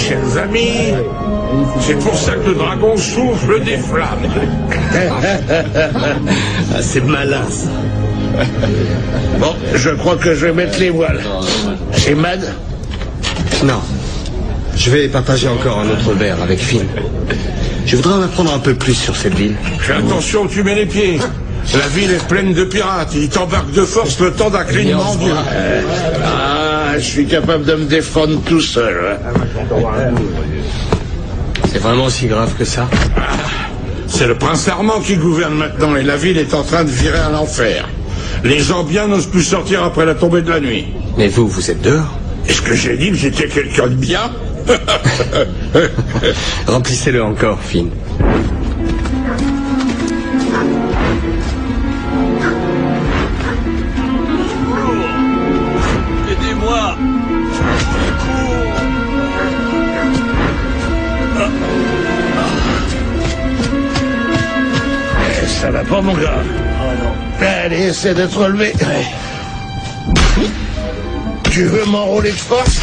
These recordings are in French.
prochaines amies. C'est pour ça que le dragon souffle des flammes. Ah, c'est malin, ça. Bon, je crois que je vais mettre les voiles. C'est Mad? Non. Je vais partager encore un autre verre avec Finn. Je voudrais en apprendre un peu plus sur cette ville. Fais attention où tu mets les pieds. La ville est pleine de pirates. Ils t'embarquent de force le temps d'un clignement d'yeux. Je suis capable de me défendre tout seul. C'est vraiment aussi grave que ça? C'est le prince Armand qui gouverne maintenant et la ville est en train de virer à l'enfer. Les gens bien n'osent plus sortir après la tombée de la nuit. Mais vous êtes dehors? Est-ce que j'ai dit que j'étais quelqu'un de bien? Remplissez-le encore, Finn. Aidez-moi! Ça va pas, mon gars? Allez, essaie de te relever. Tu veux m'enrôler de force?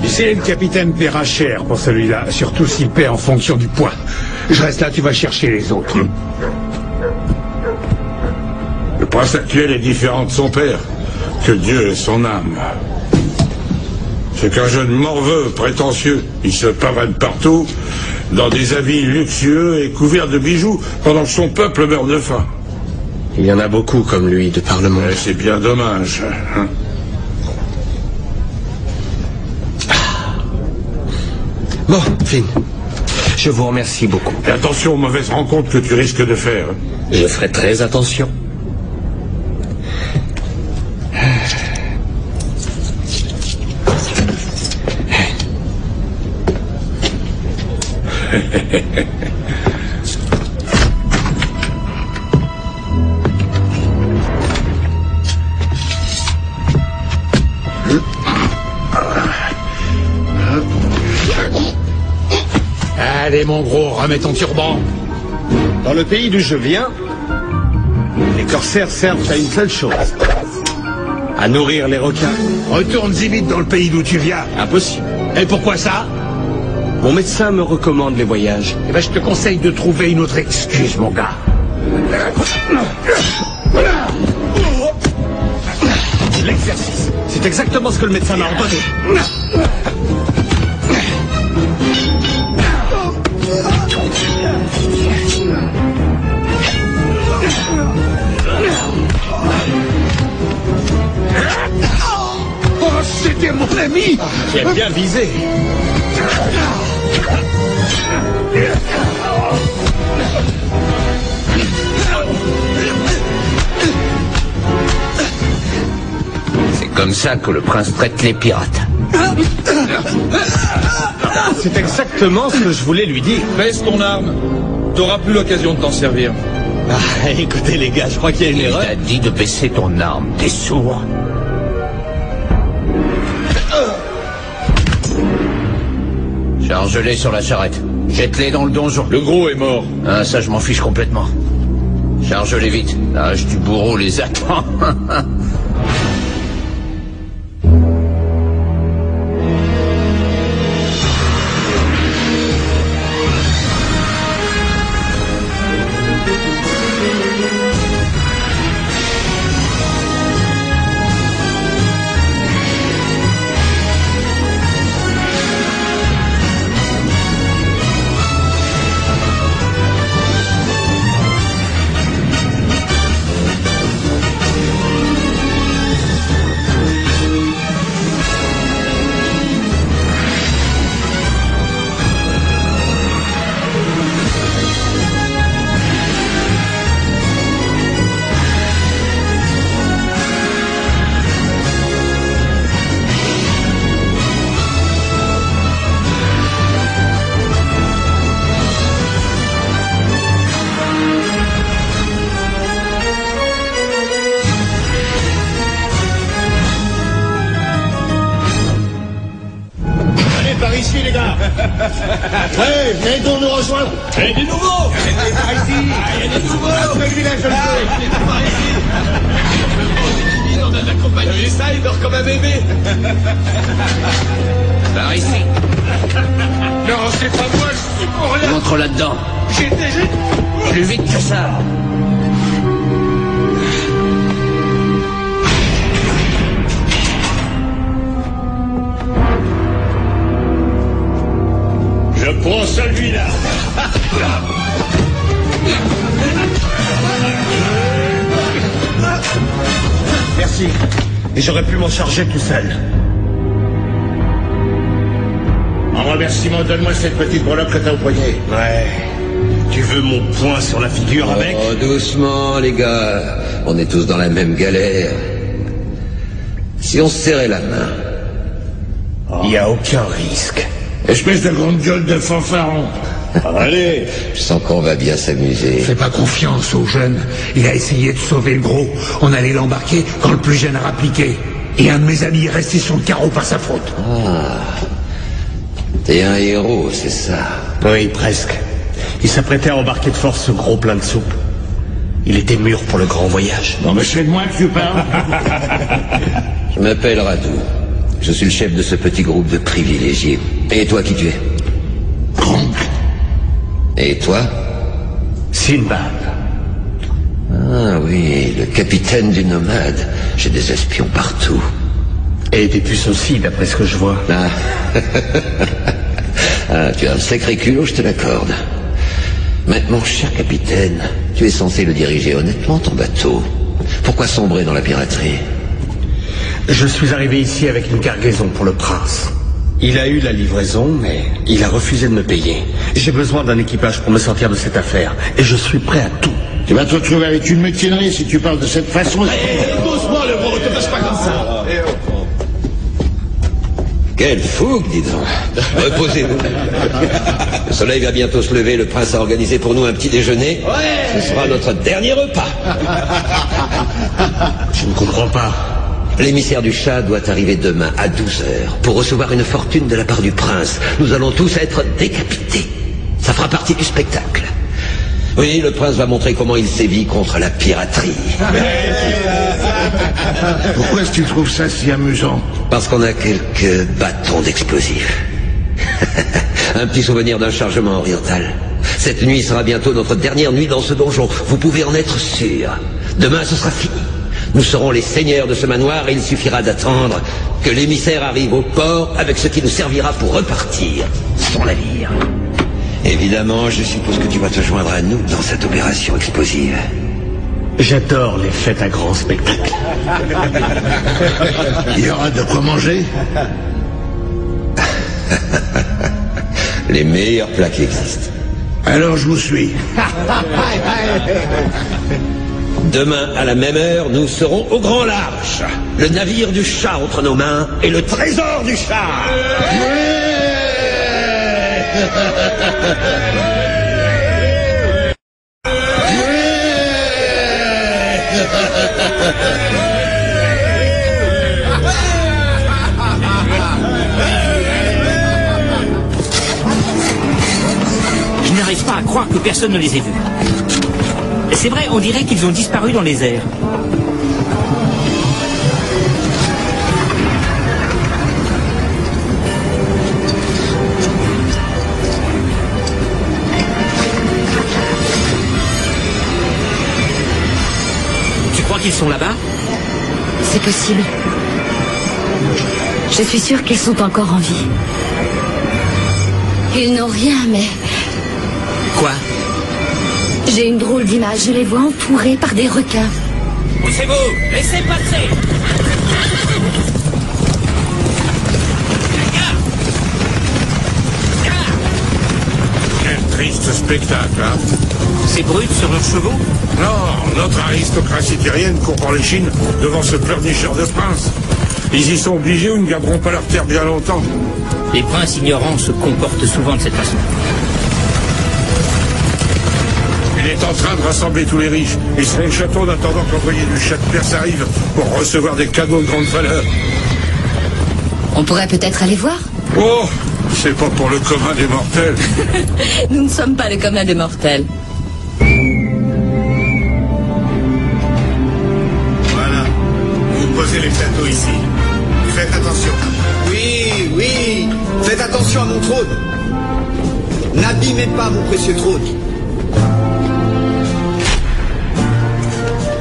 Tu sais, le capitaine paiera cher pour celui-là, surtout s'il paie en fonction du poids. Je reste là, tu vas chercher les autres. Le prince actuel est différent de son père. Que Dieu ait son âme. C'est qu'un jeune morveux, prétentieux. Il se pavane partout, dans des habits luxueux et couverts de bijoux, pendant que son peuple meurt de faim. Il y en a beaucoup comme lui, de par le monde. C'est bien dommage. Hein. Bon, Finn, je vous remercie beaucoup. Et attention aux mauvaises rencontres que tu risques de faire. Je ferai très attention. Allez, mon gros, remets ton turban. Dans le pays d'où je viens, les corsaires servent à une seule chose. À nourrir les requins. Retourne-y vite dans le pays d'où tu viens. Impossible. Et pourquoi ça? Mon médecin me recommande les voyages. Eh ben, je te conseille de trouver une autre excuse, mon gars. L'exercice. C'est exactement ce que le médecin m'a ordonné. Oh, c'était mon ami! Tu as bien visé. C'est comme ça que le prince traite les pirates. C'est exactement ce que je voulais lui dire. Baisse ton arme. T'auras plus l'occasion de t'en servir. Ah, écoutez les gars, je crois qu'il y a une Il erreur. t'a dit de baisser ton arme, t'es sourd. Charge-les sur la charrette. Jette-les dans le donjon. Le gros est mort. Ah, ça, je m'en fiche complètement. Charge-les vite. L'âge du bourreau les attend. Par ici, les gars. Ouais, venez donc nous rejoindre. Et des nouveaux. Par ici. Il y a des nouveaux. Après le village, je le sais. On a de la compagnie. T'as vu ça, il dort comme un bébé. Par ici. Non, c'est pas moi, je suis pour rien. Entre là-dedans. J'étais... Plus vite que ça. Je prends celui-là. Merci. Et j'aurais pu m'en charger tout seul. En remerciement, donne-moi cette petite breloque que t'as au poignet. Ouais. Tu veux mon poing sur la figure avec? Oh, doucement, les gars. On est tous dans la même galère. Si on se serrait la main. Il n'y a aucun risque. Espèce de grande gueule de fanfaron. Allez. Je sens qu'on va bien s'amuser. Fais pas confiance au jeune. Il a essayé de sauver le gros. On allait l'embarquer quand le plus jeune a rappliqué. Et un de mes amis est resté sur le carreau par sa faute. Ah. T'es un héros, c'est ça. Oui, presque. Il s'apprêtait à embarquer de force ce gros plein de soupe. Il était mûr pour le grand voyage. Non, mais c'est de moi que tu parles. Je m'appelle Radou. Je suis le chef de ce petit groupe de privilégiés. Et toi, qui tu es? Kronk. Et toi? Sinbad. Ah oui, le capitaine du Nomade. J'ai des espions partout. Et des puces aussi, d'après ce que je vois. Ah. Ah, tu as un sacré culot, je te l'accorde. Maintenant, cher capitaine, tu es censé le diriger honnêtement, ton bateau. Pourquoi sombrer dans la piraterie? Je suis arrivé ici avec une cargaison pour le prince. Il a eu la livraison, mais il a refusé de me payer. J'ai besoin d'un équipage pour me sortir de cette affaire, et je suis prêt à tout. Tu vas te retrouver avec une mutinerie si tu parles de cette façon. Doucement, le gros, te passe pas comme ça. Quelle fougue, dis donc. Reposez-vous. Le soleil va bientôt se lever, le prince a organisé pour nous un petit déjeuner. Ce sera notre dernier repas. Je ne comprends pas. L'émissaire du chat doit arriver demain à 12h pour recevoir une fortune de la part du prince. Nous allons tous être décapités. Ça fera partie du spectacle. Oui, le prince va montrer comment il sévit contre la piraterie. Pourquoi est-ce que tu trouves ça si amusant? Parce qu'on a quelques bâtons d'explosifs. Un petit souvenir d'un chargement oriental. Cette nuit sera bientôt notre dernière nuit dans ce donjon. Vous pouvez en être sûr. Demain, ce sera fini. Nous serons les seigneurs de ce manoir et il suffira d'attendre que l'émissaire arrive au port avec ce qui nous servira pour repartir, son navire. Évidemment, je suppose que tu vas te joindre à nous dans cette opération explosive. J'adore les fêtes à grand spectacle. Il y aura de quoi manger? Les meilleurs plats qui existent. Alors je vous suis. Demain, à la même heure, nous serons au grand large. Le navire du chat entre nos mains et le trésor du chat. Je n'arrive pas à croire que personne ne les ait vus. C'est vrai, on dirait qu'ils ont disparu dans les airs. Tu crois qu'ils sont là-bas? C'est possible. Je suis sûre qu'ils sont encore en vie. Ils n'ont rien, mais... Quoi? J'ai une drôle d'image. Je les vois entourés par des requins. Poussez-vous! Laissez passer! Quel triste spectacle, hein? Ces brutes sur leurs chevaux? Non, notre aristocratie terrienne court par les chines devant ce pleurnicheur de princes. Ils y sont obligés ou ils ne garderont pas leur terre bien longtemps. Les princes ignorants se comportent souvent de cette façon. Il est en train de rassembler tous les riches. Il serait le château en attendant que l'envoyé du chat de Perse arrive pour recevoir des cadeaux de grande valeur. On pourrait peut-être aller voir. Oh, c'est pas pour le commun des mortels. Nous ne sommes pas le commun des mortels. Voilà. Vous Posez les plateaux ici. Faites attention. Oui, oui. Faites attention à mon trône. N'abîmez pas mon précieux trône.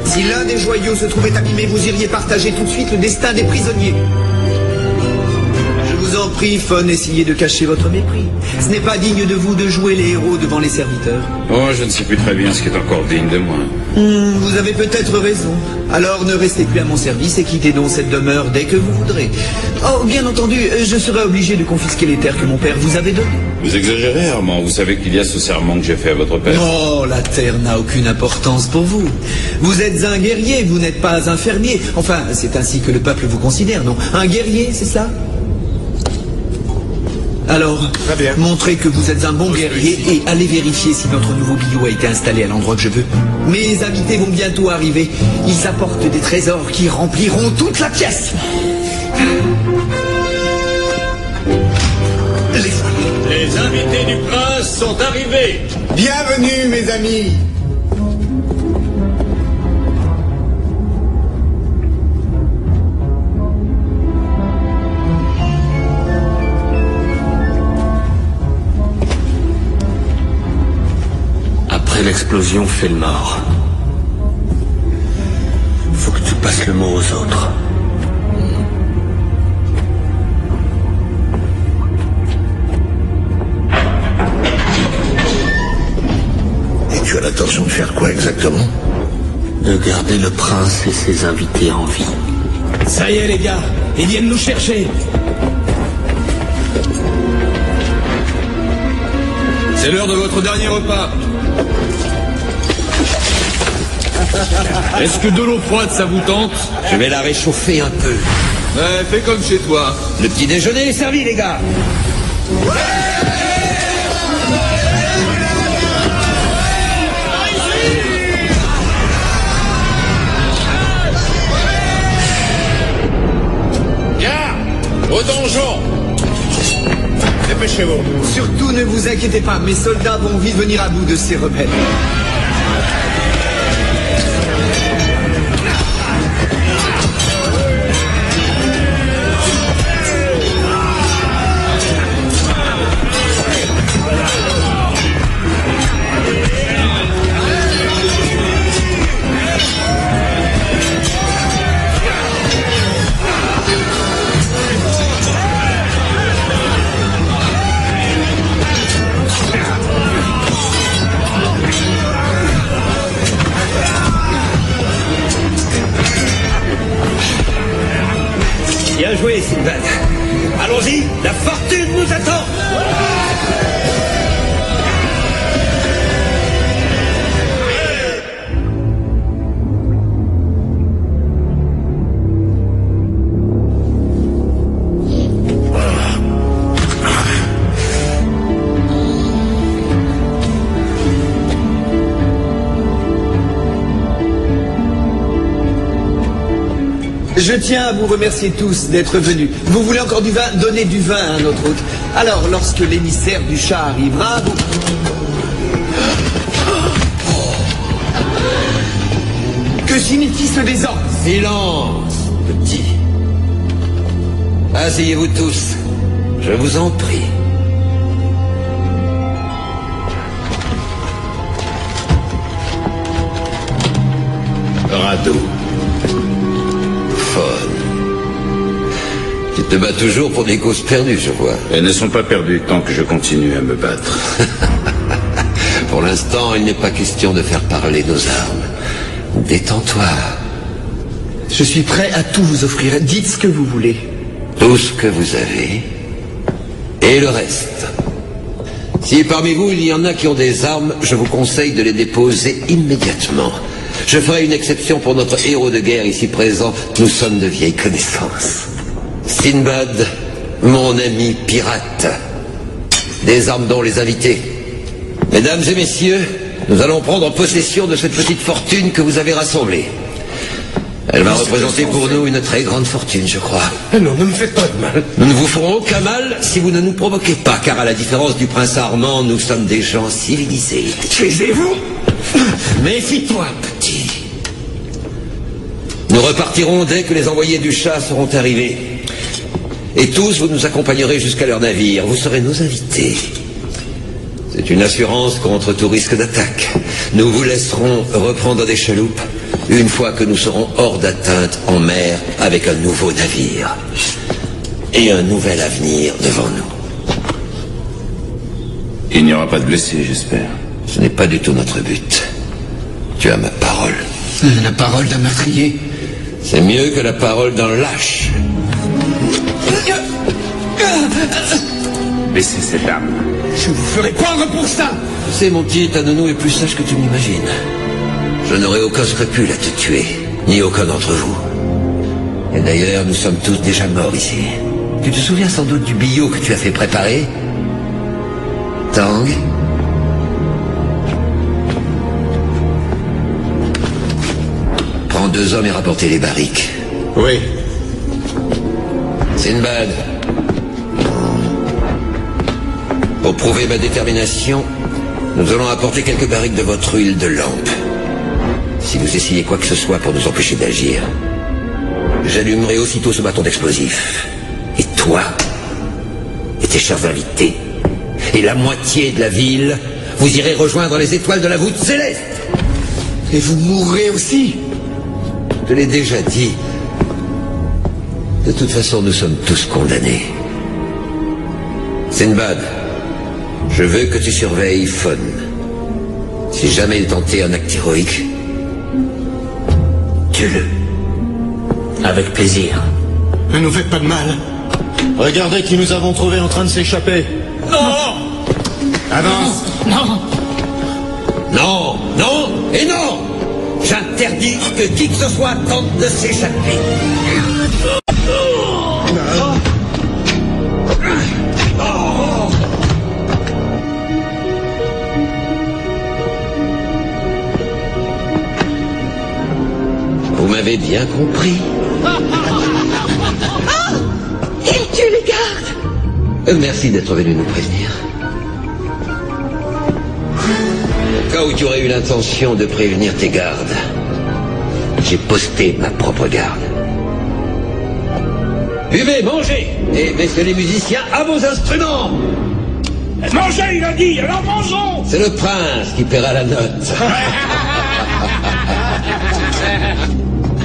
Si l'un des joyaux se trouvait abîmé, vous iriez partager tout de suite le destin des prisonniers. Je vous en prie, Fon, essayez de cacher votre mépris. Ce n'est pas digne de vous de jouer les héros devant les serviteurs. Oh, je ne sais plus très bien ce qui est encore digne de moi. Vous avez peut-être raison. Alors ne restez plus à mon service et quittez donc cette demeure dès que vous voudrez. Oh, bien entendu, je serai obligé de confisquer les terres que mon père vous avait données. Vous exagérez, Armand. Vous savez qu'il y a ce serment que j'ai fait à votre père. Oh, la terre n'a aucune importance pour vous. Vous êtes un guerrier, vous n'êtes pas un fermier. Enfin, c'est ainsi que le peuple vous considère, non? Un guerrier, c'est ça? Alors, montrez que vous êtes un bon guerrier et allez vérifier si notre nouveau billot a été installé à l'endroit que je veux. Mes invités vont bientôt arriver. Ils apportent des trésors qui rempliront toute la pièce. Les invités du prince sont arrivés. Bienvenue, mes amis. Après l'explosion, fais le mort. Faut que tu passes le mot aux autres. Et tu as l'intention de faire quoi exactement? De garder le prince et ses invités en vie. Ça y est, les gars, ils viennent nous chercher. C'est l'heure de votre dernier repas. Est-ce que de l'eau froide, ça vous tente? Je vais la réchauffer un peu. Ouais, fais comme chez toi. Le petit déjeuner est servi, les gars. Bien, au donjon. Dépêchez-vous. Surtout ne vous inquiétez pas, mes soldats vont vite venir à bout de ces rebelles. Bien joué, Sinbad. Allons-y, la fortune nous attend. Je tiens à vous remercier tous d'être venus. Vous voulez encore du vin? Donnez du vin à un autre hôte. Alors, lorsque l'émissaire du chat arrivera, vous... Que signifie ce désordre? Silence, petit. Asseyez-vous tous. Je vous en prie. Radeau. Tu te bats toujours pour des causes perdues, je vois. Elles ne sont pas perdues tant que je continue à me battre. Pour l'instant, il n'est pas question de faire parler nos armes. Détends-toi. Je suis prêt à tout vous offrir. Dites ce que vous voulez. Tout ce que vous avez. Et le reste. Si parmi vous, il y en a qui ont des armes, je vous conseille de les déposer immédiatement. Je ferai une exception pour notre héros de guerre ici présent. Nous sommes de vieilles connaissances. Sinbad, mon ami pirate. Des armes dont les invités. Mesdames et messieurs, nous allons prendre possession de cette petite fortune que vous avez rassemblée. Elle va représenter pour nous une très grande fortune, je crois. Non, ne me faites pas de mal. Nous ne vous ferons aucun mal si vous ne nous provoquez pas, car à la différence du prince Armand, nous sommes des gens civilisés. Taisez-vous. Méfie-toi, petit. Nous Nous repartirons dès que les envoyés du chat seront arrivés. Et tous, vous nous accompagnerez jusqu'à leur navire. Vous serez nos invités. C'est une assurance contre tout risque d'attaque. Nous vous laisserons reprendre des chaloupes une fois que nous serons hors d'atteinte en mer avec un nouveau navire. Et un nouvel avenir devant nous. Il n'y aura pas de blessés, j'espère. Ce n'est pas du tout notre but. Tu as ma parole. La parole d'un meurtrier. C'est mieux que la parole d'un lâche. Baissez cette arme. Je vous ferai prendre pour ça. Tu sais, mon petit Tanonou est plus sage que tu m'imagines. Je n'aurai aucun scrupule à te tuer, ni aucun d'entre vous. Et d'ailleurs, nous sommes tous déjà morts ici. Tu te souviens sans doute du billot que tu as fait préparer? Tang? Prends 2 hommes et rapportez les barriques. Oui. Sinbad. Pour prouver ma détermination, nous allons apporter quelques barriques de votre huile de lampe. Si vous essayez quoi que ce soit pour nous empêcher d'agir, j'allumerai aussitôt ce bâton d'explosif. Et toi, et tes chers invités, et la moitié de la ville, vous irez rejoindre les étoiles de la voûte céleste. Et vous mourrez aussi. Je l'ai déjà dit. De toute façon, nous sommes tous condamnés. Sinbad, je veux que tu surveilles Fon. Si jamais il tentait un acte héroïque, tue-le. Avec plaisir. Ne nous faites pas de mal. Regardez qui nous avons trouvé en train de s'échapper. Non! Avance! Non! Non, non et non! J'interdis que qui que ce soit tente de s'échapper. Vous m'avez bien compris. Il tue les gardes. Merci d'être venu nous prévenir. Au cas où tu aurais eu l'intention de prévenir tes gardes, j'ai posté ma propre garde. Buvez, mangez, et messieurs les musiciens, à vos instruments. Mangez, il a dit, alors mangeons. C'est le prince qui paiera la note.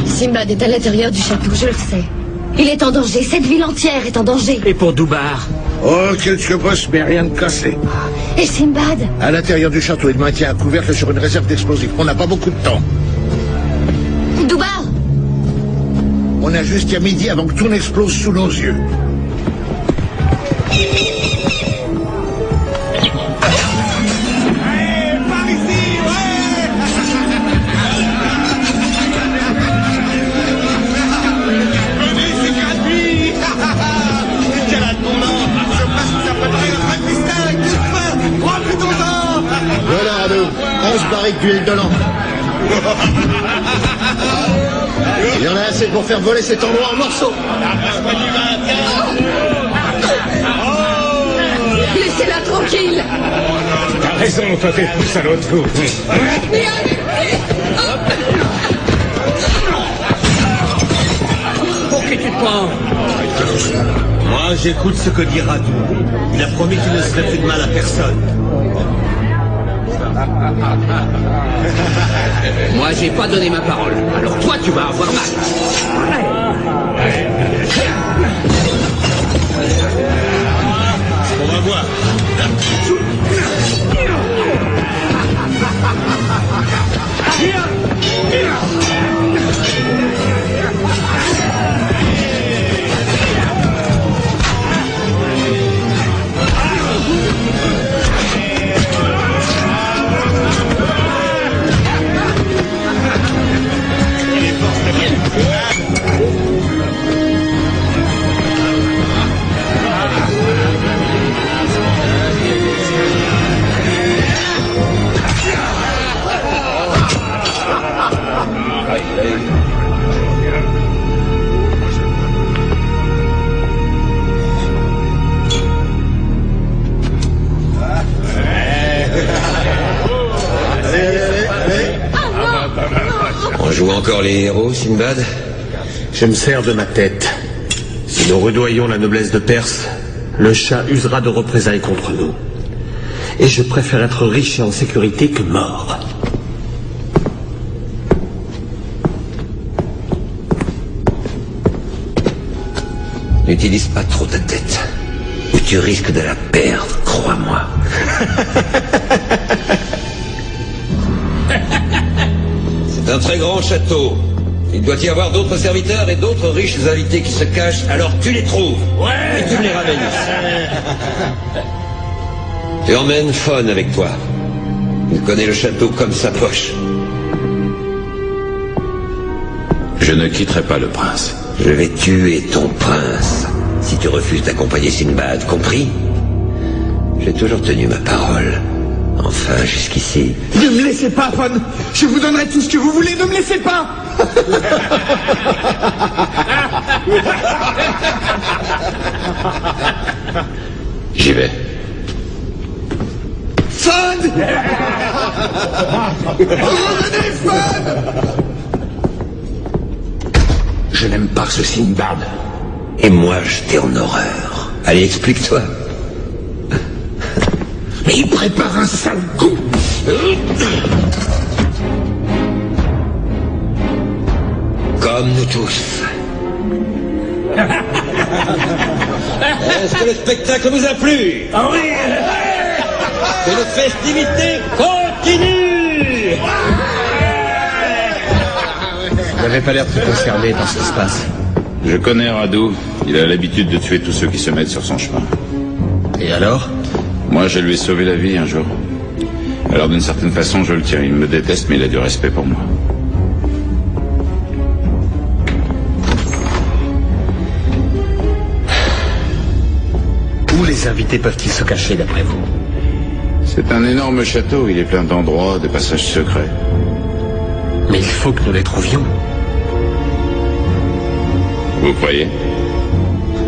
Sinbad est à l'intérieur du château, je le sais. Il est en danger, cette ville entière est en danger. Et pour Doubar? Oh, quelques bosses, mais rien de cassé. Et Sinbad? À l'intérieur du château, il maintient un couvercle sur une réserve d'explosifs. On n'a pas beaucoup de temps. Doubar? On a jusqu'à midi avant que tout n'explose sous nos yeux. Voilà, à nous. 11 barriques d'huile de lampe. Il y en a assez pour faire voler cet endroit en morceaux. Laissez-la tranquille. T'as raison, toi t'es pousse à l'autre coup. Pour qui tu te prends? Moi, j'écoute ce que dit Radu. Il a promis qu'il ne se ferait plus de mal à personne. Moi, j'ai pas donné ma parole. Alors toi, tu vas avoir mal. On va voir. joues encore les héros, Sinbad? Je me sers de ma tête. Si nous rudoyons la noblesse de Perse, le Shah usera de représailles contre nous. Et je préfère être riche et en sécurité que mort. N'utilise pas trop ta tête, ou tu risques de la perdre, crois-moi. C'est un très grand château. Il doit y avoir d'autres serviteurs et d'autres riches invités qui se cachent, alors tu les trouves. Ouais. Et tu me les ramènes ici. Tu emmènes Fawn avec toi. Il connaît le château comme sa poche. Je ne quitterai pas le prince. Je vais tuer ton prince si tu refuses d'accompagner Sinbad, compris? J'ai toujours tenu ma parole. Enfin, jusqu'ici. Ne me laissez pas, Fawn. Je vous donnerai tout ce que vous voulez, ne me laissez pas. J'y vais. Fawn. Revenez, Fawn. Je n'aime pas ce Sinbad. Et moi, je t'ai en horreur. Allez, explique-toi. Mais il prépare un sale coup. Comme nous tous. Est-ce que le spectacle vous a plu? Ah oui. Que les festivités continuent. Vous n'avez pas l'air très concerné par ce qui se passe. Je connais Radu. Il a l'habitude de tuer tous ceux qui se mettent sur son chemin. Et alors? Moi, je lui ai sauvé la vie un jour. Alors, d'une certaine façon, je le tiens. Il me déteste, mais il a du respect pour moi. Où les invités peuvent-ils se cacher, d'après vous? C'est un énorme château. Il est plein d'endroits, de passages secrets. Mais il faut que nous les trouvions. Vous croyez?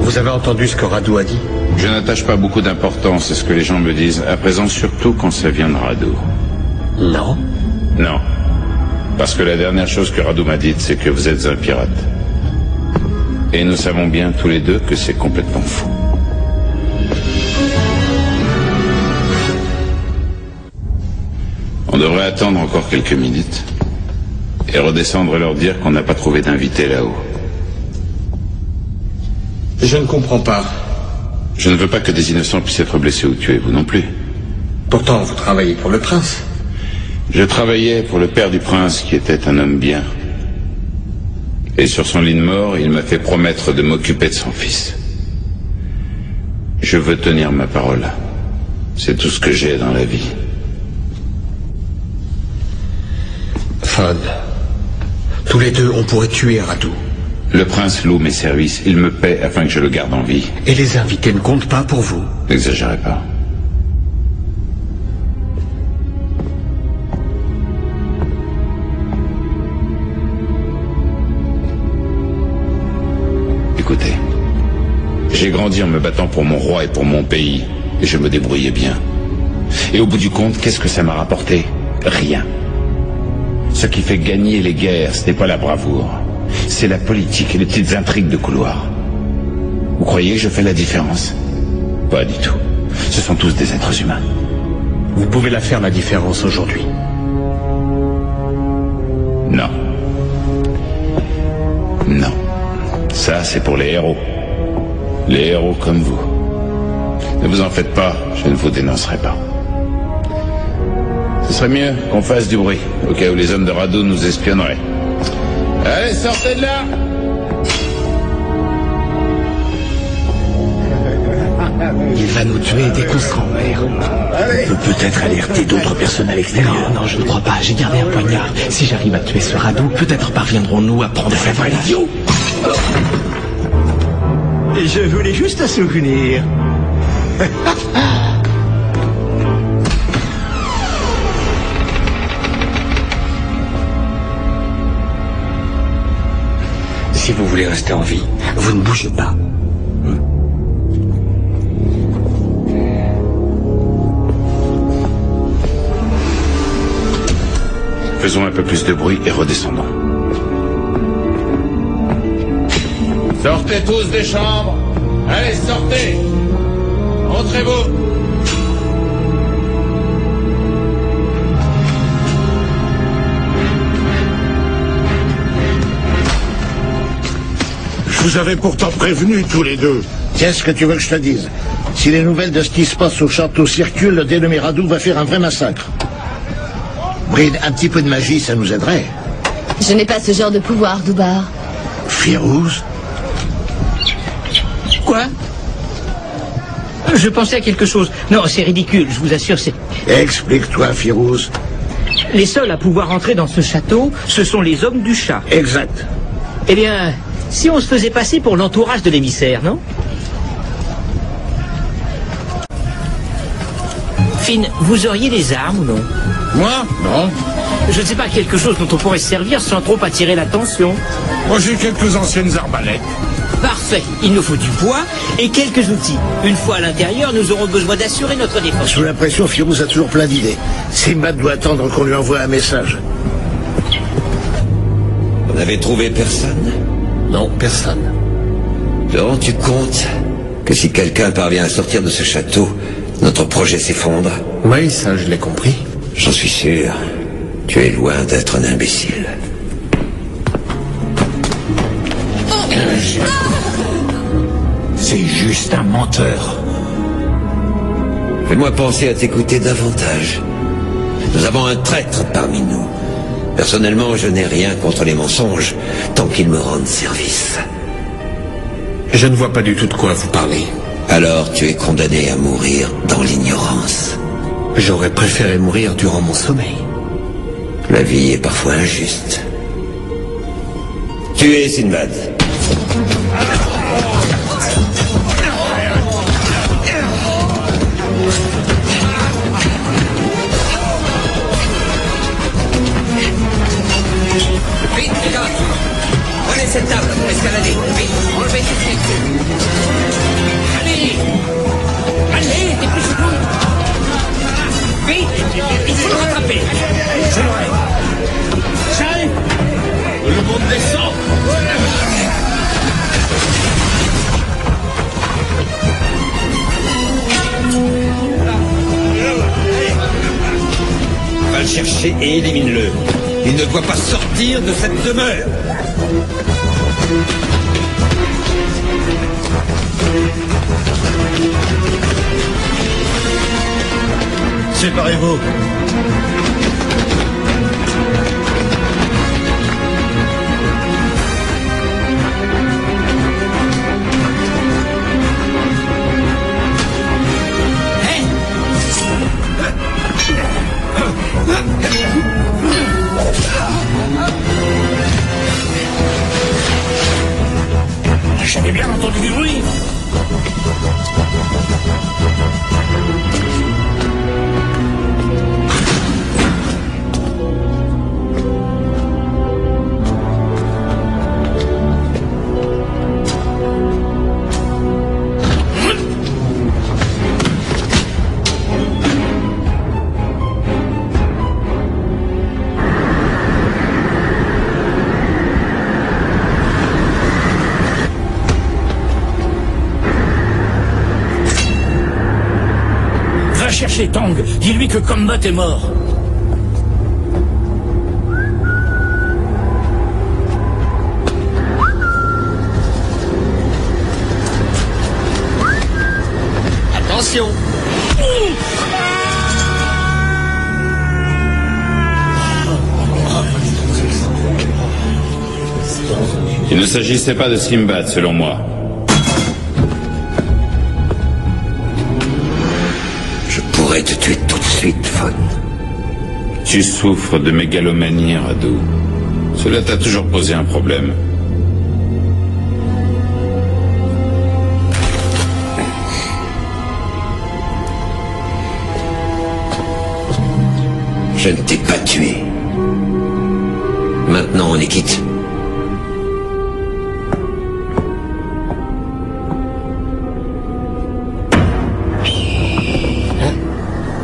Vous avez entendu ce que Radu a dit? Je n'attache pas beaucoup d'importance à ce que les gens me disent, à présent surtout quand ça vient de Radu. Non. Non. Parce que la dernière chose que Radu m'a dite, c'est que vous êtes un pirate. Et nous savons bien tous les deux que c'est complètement faux. On devrait attendre encore quelques minutes et redescendre et leur dire qu'on n'a pas trouvé d'invité là-haut. Je ne comprends pas. Je ne veux pas que des innocents puissent être blessés ou tués, vous non plus. Pourtant, vous travaillez pour le prince. Je travaillais pour le père du prince, qui était un homme bien. Et sur son lit de mort, il m'a fait promettre de m'occuper de son fils. Je veux tenir ma parole. C'est tout ce que j'ai dans la vie. Fawn, tous les deux, on pourrait tuer Radu. Le prince loue mes services. Il me paie afin que je le garde en vie. Et les invités ne comptent pas pour vous? N'exagérez pas. Écoutez, j'ai grandi en me battant pour mon roi et pour mon pays. Et je me débrouillais bien. Et au bout du compte, qu'est-ce que ça m'a rapporté? Rien. Ce qui fait gagner les guerres, ce n'est pas la bravoure. C'est la politique et les petites intrigues de couloir. Vous croyez que je fais la différence? Pas du tout. Ce sont tous des êtres humains. Vous pouvez la faire, la différence, aujourd'hui. Non. Non. Ça, c'est pour les héros. Les héros comme vous. Ne vous en faites pas, je ne vous dénoncerai pas. Ce serait mieux qu'on fasse du bruit, au cas où les hommes de Radu nous espionneraient. Allez, sortez de là! Il va nous tuer dès qu'on sera en mer. On peut peut-être alerter d'autres personnes à l'extérieur. Non, je ne crois pas. J'ai gardé un poignard. Si j'arrive à tuer ce Radu, peut-être parviendrons-nous à prendre sa Voilà, idiot! Je voulais juste un souvenir. Si vous voulez rester en vie, vous ne bougez pas. Faisons un peu plus de bruit et redescendons. Sortez tous des chambres. Allez, sortez. Montrez-vous. Je vous avais pourtant prévenu tous les deux. Qu'est-ce que tu veux que je te dise? Si les nouvelles de ce qui se passe au château circulent, le dénommé Radou va faire un vrai massacre. Bride, un petit peu de magie, ça nous aiderait. Je n'ai pas ce genre de pouvoir, Doubar. Firouz? Quoi? Je pensais à quelque chose. Non, c'est ridicule, je vous assure, c'est... Explique-toi, Firouz. Les seuls à pouvoir entrer dans ce château, ce sont les hommes du chat. Exact. Eh bien, si on se faisait passer pour l'entourage de l'émissaire, non? Finn, vous auriez des armes ou non? Moi? Non. Je ne sais pas, quelque chose dont on pourrait se servir sans trop attirer l'attention. Moi, j'ai quelques anciennes arbalètes. Parfait. Il nous faut du bois et quelques outils. Une fois à l'intérieur, nous aurons besoin d'assurer notre défense. Sous la pression, Firouz a toujours plein d'idées. Simbad doit attendre qu'on lui envoie un message. Vous n'avez trouvé personne? Non, personne. Te rends-tu compte que si quelqu'un parvient à sortir de ce château, notre projet s'effondre? Oui, ça, je l'ai compris. J'en suis sûr. Tu es loin d'être un imbécile. C'est juste un menteur. Fais-moi penser à t'écouter davantage. Nous avons un traître parmi nous. Personnellement, je n'ai rien contre les mensonges, tant qu'ils me rendent service. Je ne vois pas du tout de quoi vous parlez. Alors tu es condamné à mourir dans l'ignorance. J'aurais préféré mourir durant mon sommeil. La vie est parfois injuste. Tuez Sinbad. Vite, les gars! Prenez cette table pour escalader. Vite, enlevez tout ce qui est. Allez! Allez, dépêchez-vous! Vite! Il faut le rattraper! Je l'aurai! J'arrive! Le monde descend! Va le chercher et élimine-le. Il ne doit pas sortir de cette demeure. Séparez-vous. J'avais bien entendu du bruit. Cherchez Tang, dis-lui que Combat est mort. Attention. Il ne s'agissait pas de Simbad, selon moi. Je pourrais te tuer tout de suite, Fon. Tu souffres de mégalomanie, Radou. Cela t'a toujours posé un problème. Je ne t'ai pas tué. Maintenant, on est quitte.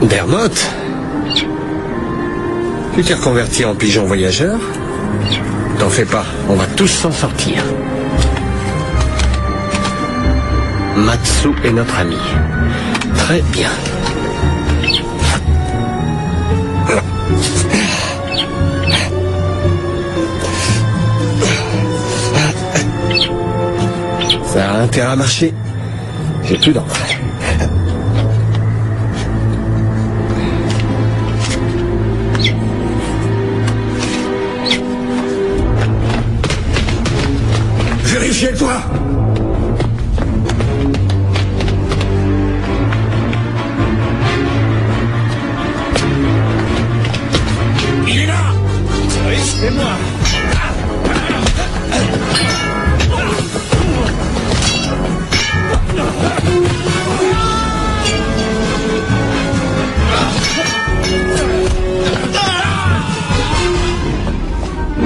Dermot, tu t'es reconverti en pigeon voyageur? T'en fais pas, on va tous s'en sortir. Matsu est notre ami. Très bien. Ça a intérêt à marcher. J'ai plus d'encre. Vérifie-toi. Il est là. Oui, c'est moi.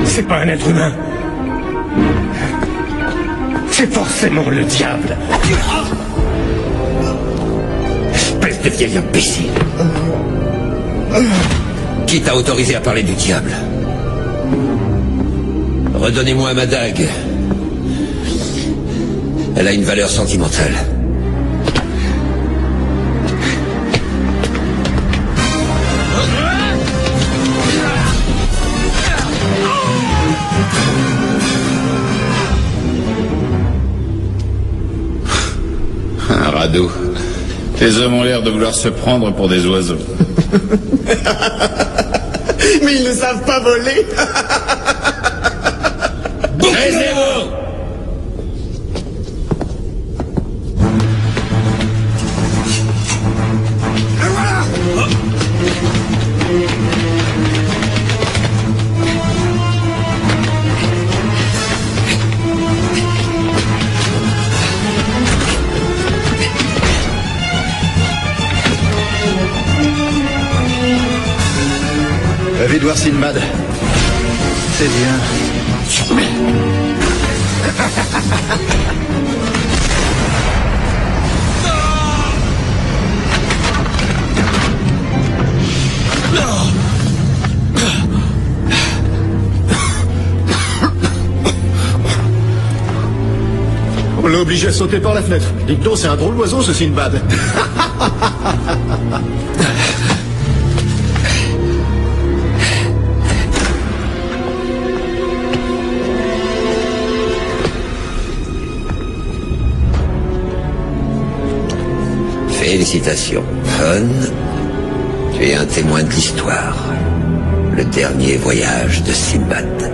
C'est pas un être humain. C'est forcément le diable. Espèce de vieil imbécile. Qui t'a autorisé à parler du diable? Redonnez-moi ma dague. Elle a une valeur sentimentale. Radu, tes hommes ont l'air de vouloir se prendre pour des oiseaux. Mais ils ne savent pas voler. Taisez-vous. Le voilà. Ravi de voir Sinbad. C'est bien. On l'a obligé à sauter par la fenêtre. Dites donc, c'est un drôle d'oiseau ce Sinbad. Félicitations, Hun. Tu es un témoin de l'histoire. Le dernier voyage de Sinbad.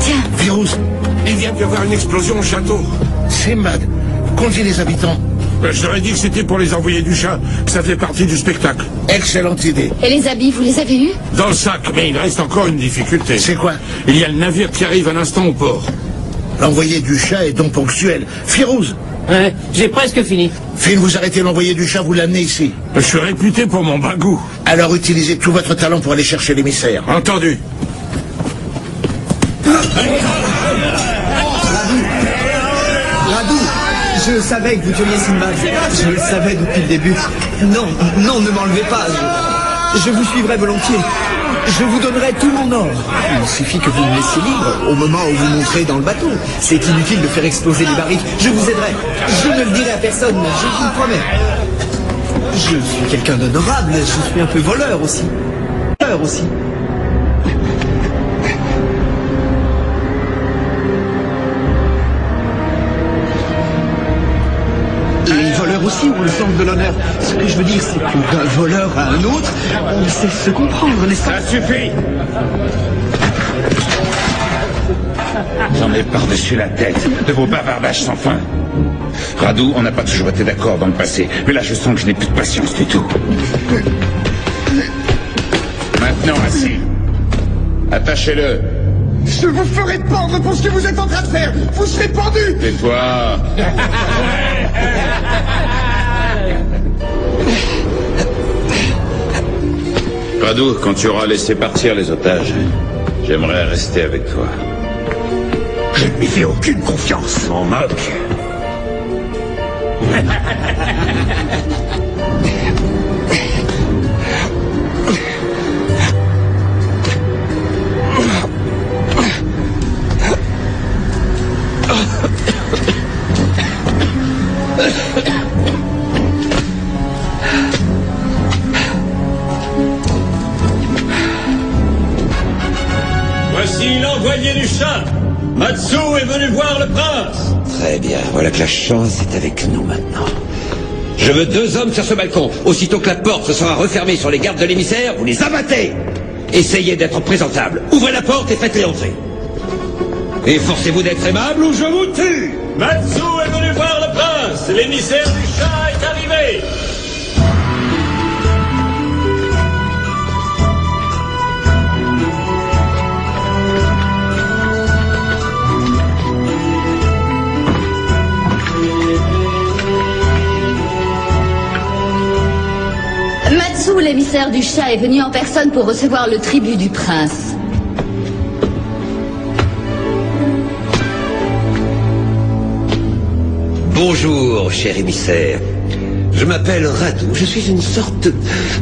Tiens, Virus, il vient d'y avoir une explosion au château. Sinbad, conduis les habitants. Je leur ai dit que c'était pour les envoyer du chat, que ça fait partie du spectacle. Excellente idée. Et les habits, vous les avez eus? Dans le sac, mais il reste encore une difficulté. C'est quoi? Il y a le navire qui arrive à l'instant au port. L'envoyé du chat est donc ponctuel. Firouz. Ouais, j'ai presque fini. Finn, vous arrêtez l'envoyé du chat, vous l'amenez ici. Je suis réputé pour mon bagou. Alors utilisez tout votre talent pour aller chercher l'émissaire. Entendu. Radou, je savais que vous tueriez Sinbad. Je le savais depuis le début. Non, non, ne m'enlevez pas. Je vous suivrai volontiers. Je vous donnerai tout mon or. Il suffit que vous me laissiez libre au moment où vous monterez dans le bateau. C'est inutile de faire exploser les barriques. Je vous aiderai. Je ne le dirai à personne, je vous le promets. Je suis quelqu'un d'honorable. Je suis un peu voleur aussi. Les voleurs aussi ont le sens de l'honneur. Ce que je veux dire, c'est que d'un voleur à un autre, on sait se comprendre, n'est-ce pas? Ça suffit. J'en ai par-dessus la tête de vos bavardages sans fin. Radu, on n'a pas toujours été d'accord dans le passé, mais là je sens que je n'ai plus de patience du tout. Maintenant, assis. Attachez-le. Je vous ferai pendre pour ce que vous êtes en train de faire. Vous serez pendu. Tais-toi. Radu, quand tu auras laissé partir les otages, j'aimerais rester avec toi. Je ne lui fais aucune confiance. M'en moque. Voici l'envoyé du chat. Matsu est venu voir le prince. Très bien, voilà que la chance est avec nous maintenant. Je veux 2 hommes sur ce balcon. Aussitôt que la porte se sera refermée sur les gardes de l'émissaire, vous les abattez. Essayez d'être présentable. Ouvrez la porte et faites-les entrer. Et forcez-vous d'être aimable ou je vous tue. Matsu est venu voir le prince. L'émissaire du chat est arrivé. Matsu, l'émissaire du chat, est venu en personne pour recevoir le tribut du prince. Bonjour, cher émissaire. Je m'appelle Radu. Je suis une sorte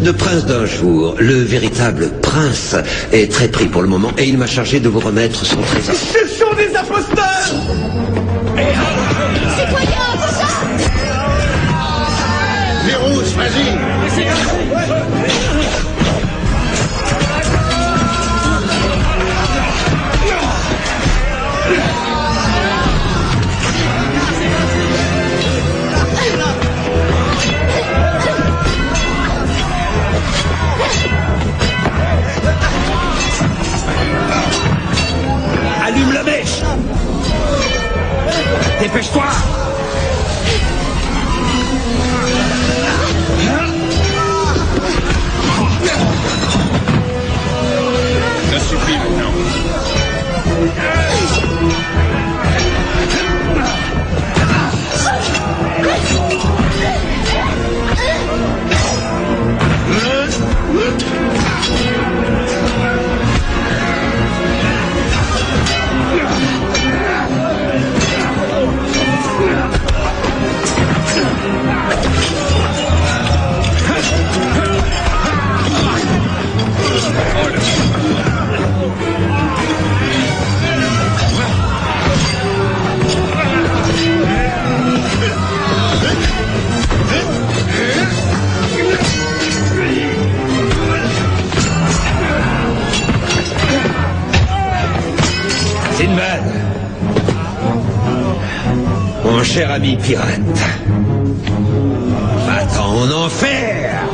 de prince d'un jour. Le véritable prince est très pris pour le moment et il m'a chargé de vous remettre son trésor. Ce sont des imposteurs! Citoyens, ça! Virus, vas-y! Allume la mèche! Dépêche-toi! Ça suffit maintenant. Sinbad, mon cher ami pirate, va-t'en en enfer!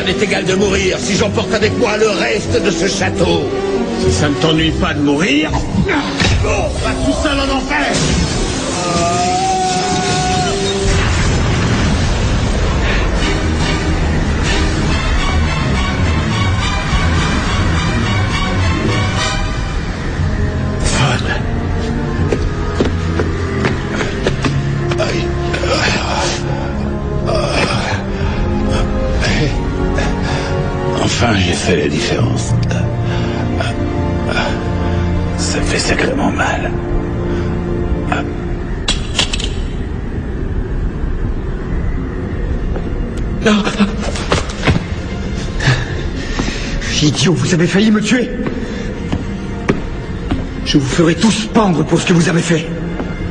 m'est égal de mourir si j'emporte avec moi le reste de ce château. Si ça ne t'ennuie pas de mourir... Bon, va tout seul en enfer. Enfin, j'ai fait la différence. Ça fait sacrément mal. Non. Idiot, vous avez failli me tuer. Je vous ferai tous pendre pour ce que vous avez fait.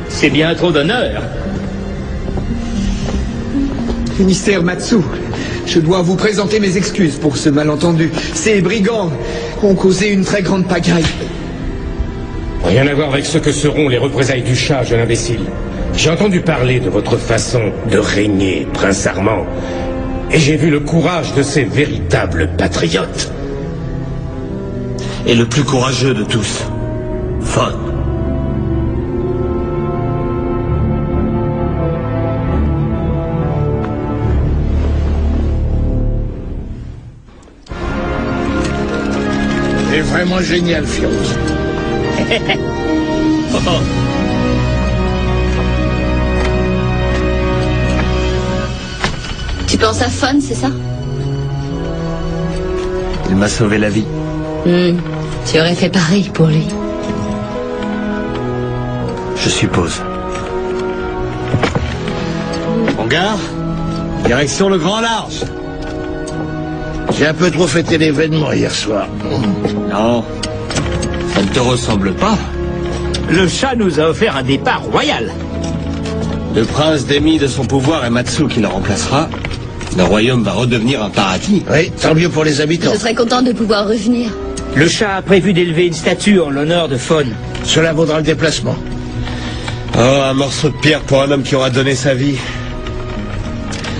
C'est bien trop d'honneur. Ministère Matsu, je dois vous présenter mes excuses pour ce malentendu. Ces brigands ont causé une très grande pagaille. Rien à voir avec ce que seront les représailles du chat, jeune imbécile. J'ai entendu parler de votre façon de régner, prince Armand. Et j'ai vu le courage de ces véritables patriotes. Et le plus courageux de tous, Fon. C'est vraiment génial, Firouz. Tu penses à Fon, c'est ça? Il m'a sauvé la vie. Tu aurais fait pareil pour lui. Je suppose. Mon gars, direction le Grand Large. J'ai un peu trop fêté l'événement hier soir. Non, ça ne te ressemble pas. Le chat nous a offert un départ royal. Le prince démis de son pouvoir et Matsu qui le remplacera. Le royaume va redevenir un paradis. Oui, tant mieux pour les habitants. Je serais contente de pouvoir revenir. Le chat a prévu d'élever une statue en l'honneur de Fon. Cela vaudra le déplacement. Oh, un morceau de pierre pour un homme qui aura donné sa vie.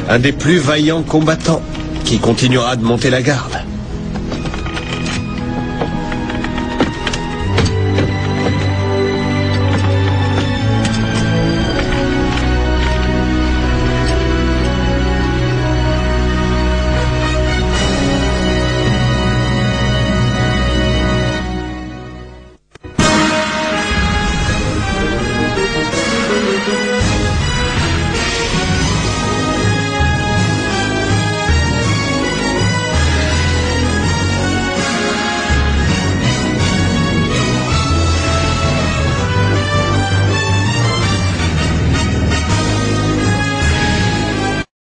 Un des plus vaillants combattants qui continuera de monter la garde.